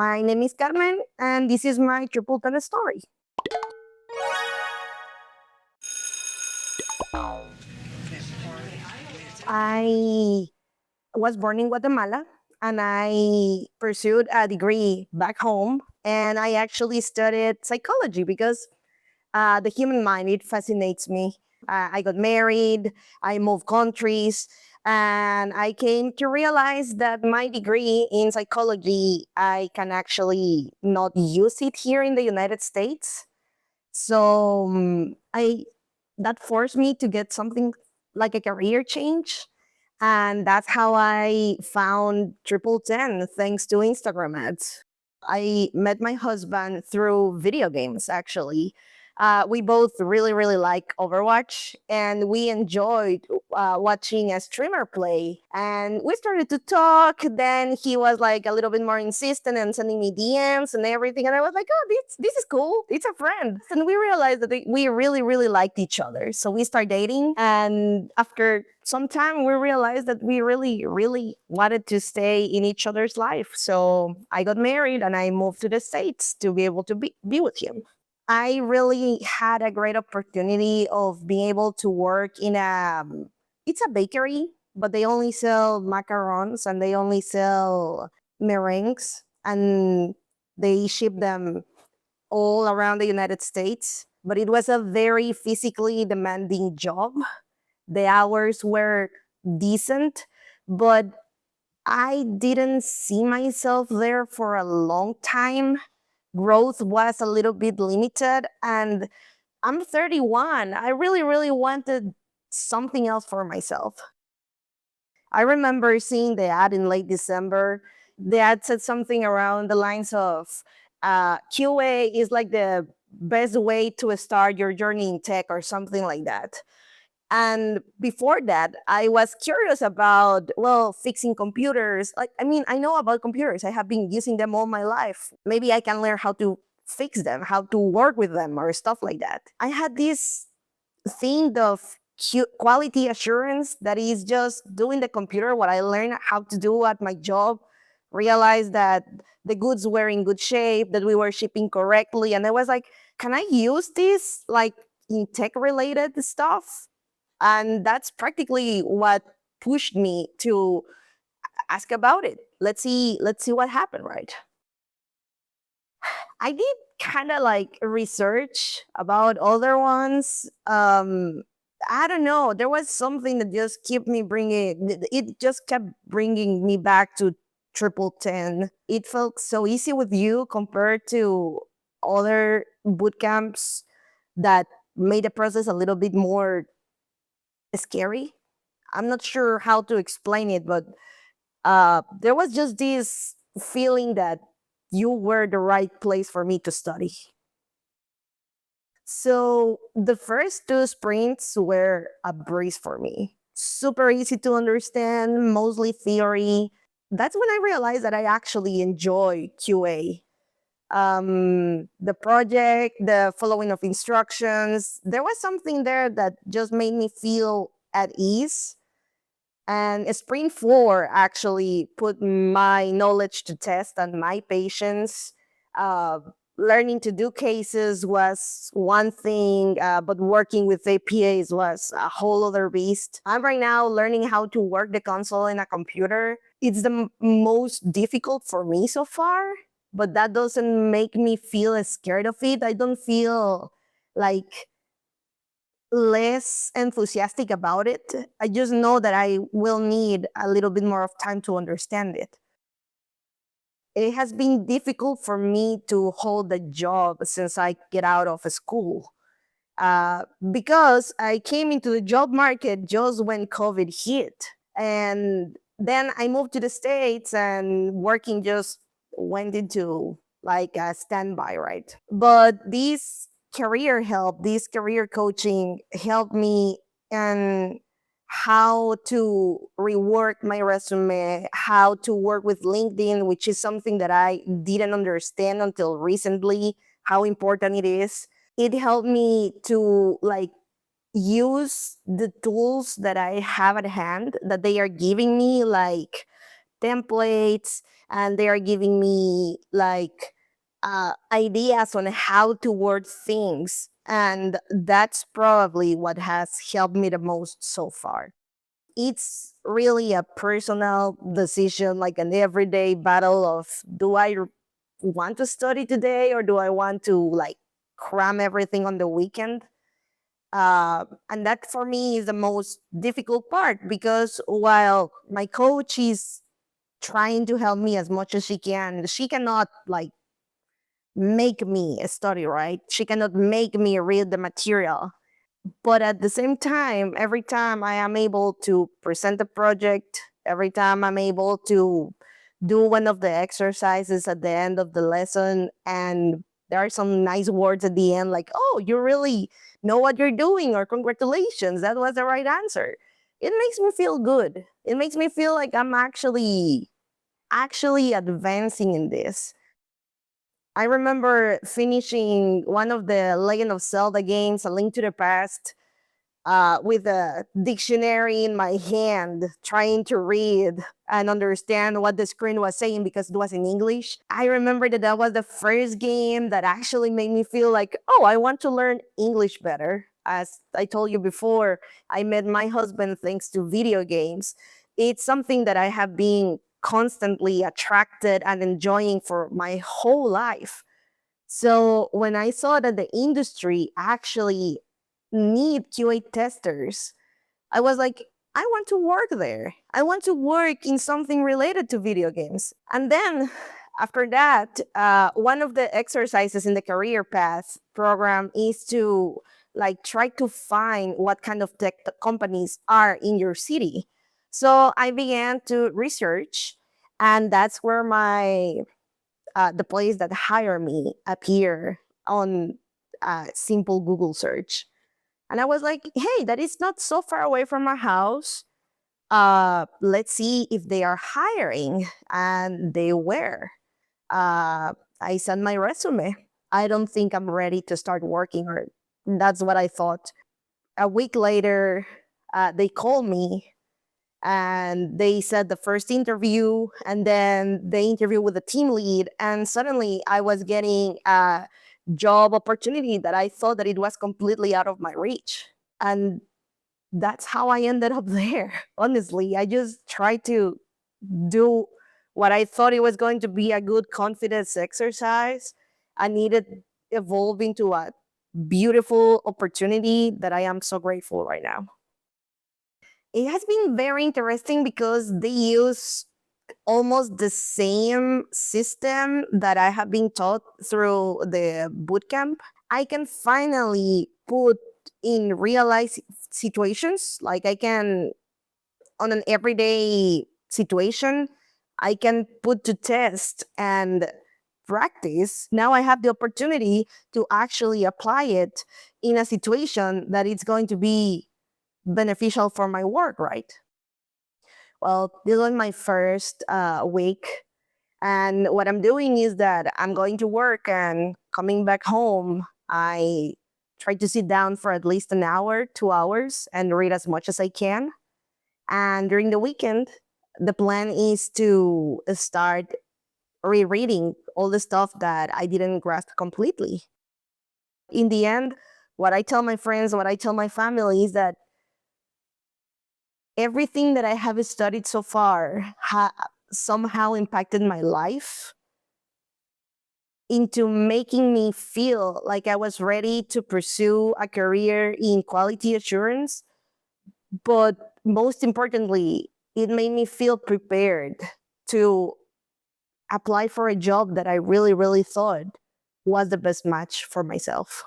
My name is Carmen, and this is my TripleTen story. I was born in Guatemala, and I pursued a degree back home. And I actually studied psychology because the human mind, it fascinates me. I got married, I moved countries, and I came to realize that my degree in psychology, I can actually not use it here in the United States. So I that forced me to get something like a career change. And that's how I found TripleTen, thanks to Instagram ads. I met my husband through video games, actually. We both really, really like Overwatch, and we enjoyed watching a streamer play. And we started to talk. Then he was like a little bit more insistent and sending me DMs and everything. And I was like, oh, this is cool. It's a friend. And we realized that we really, really liked each other. So we started dating. And after some time, we realized that we really, really wanted to stay in each other's life. So I got married and I moved to the States to be able to be with him. I really had a great opportunity of being able to work in it's a bakery, but they only sell macarons and they only sell meringues, and they ship them all around the United States. But it was a very physically demanding job. The hours were decent, but I didn't see myself there for a long time. Growth was a little bit limited, and I'm 31. I really, really wanted something else for myself. I remember seeing the ad in late December. The ad said something around the lines of QA is like the best way to start your journey in tech, or something like that. And before that, I was curious about, well, fixing computers. Like, I mean, I know about computers. I have been using them all my life. Maybe I can learn how to fix them, how to work with them, or stuff like that. I had this thing of quality assurance that is just doing the computer what I learned how to do at my job, realized that the goods were in good shape, that we were shipping correctly. And I was like, can I use this like in tech related stuff? And that's practically what pushed me to ask about it. Let's see what happened, right? I did kind of like research about other ones. I don't know, there was something that just kept me bringing it just kept bringing me back to TripleTen. It felt so easy with you compared to other boot camps that made the process a little bit more scary. I'm not sure how to explain it, but there was just this feeling that you were the right place for me to study. So the first two sprints were a breeze for me. Super easy to understand, mostly theory. That's when I realized that I actually enjoy QA. The project, the following of instructions, there was something there that just made me feel at ease. And Sprint 4 actually put my knowledge to test and my patience. Uh, Learning to do cases was one thing, but working with APAs was a whole other beast. I'm right now learning how to work the console in a computer. It's the most difficult for me so far, but that doesn't make me feel scared of it. I don't feel like less enthusiastic about it. I just know that I will need a little bit more of time to understand it. It has been difficult for me to hold a job since I get out of school, because I came into the job market just when COVID hit. And then I moved to the States and working just went into like a standby, right? But this career coaching helped me in how to rework my resume, how to work with LinkedIn, which is something that I didn't understand until recently, how important it is. It helped me to like use the tools that I have at hand that they are giving me, like templates, and they are giving me like ideas on how to word things. And that's probably what has helped me the most so far. It's really a personal decision, like an everyday battle of, do I want to study today, or do I want to like cram everything on the weekend? And that for me is the most difficult part, because while my coach is trying to help me as much as she can, she cannot like make me study, right? She cannot make me read the material. But at the same time, every time I am able to present a project, every time I'm able to do one of the exercises at the end of the lesson, and there are some nice words at the end, like, oh, you really know what you're doing, or congratulations, that was the right answer. It makes me feel good. It makes me feel like I'm actually advancing in this. I remember finishing one of the Legend of Zelda games, A Link to the Past, with a dictionary in my hand, trying to read and understand what the screen was saying because it was in English. I remember that that was the first game that actually made me feel like, oh, I want to learn English better. As I told you before, I met my husband thanks to video games. It's something that I have been constantly attracted and enjoying for my whole life. So when I saw that the industry actually need QA testers, I was like, I want to work there. I want to work in something related to video games. And then after that, one of the exercises in the career path program is to like try to find what kind of tech companies are in your city. So I began to research, and that's where my the place that hire me appear on simple Google search. And I was like, hey, that is not so far away from my house. Let's see if they are hiring. And they were. I sent my resume. I don't think I'm ready to start working, or that's what I thought. A week later, they called me, and they said the first interview, and then the interview with the team lead, and suddenly I was getting a job opportunity that I thought that it was completely out of my reach. And that's how I ended up there. Honestly, I just tried to do what I thought it was going to be a good confidence exercise. I needed evolve into a beautiful opportunity that I am so grateful right now. It has been very interesting because they use almost the same system that I have been taught through the bootcamp. I can finally put in real life situations, like I can, on an everyday situation, I can put to test and practice. Now I have the opportunity to actually apply it in a situation that it's going to be beneficial for my work, right? Well, this was my first week. And what I'm doing is that I'm going to work, and coming back home, I try to sit down for at least an hour, 2 hours, and read as much as I can. And during the weekend, the plan is to start rereading all the stuff that I didn't grasp completely. In the end, what I tell my friends, what I tell my family is that everything that I have studied so far somehow impacted my life into making me feel like I was ready to pursue a career in quality assurance. But most importantly, it made me feel prepared to apply for a job that I really, really thought was the best match for myself.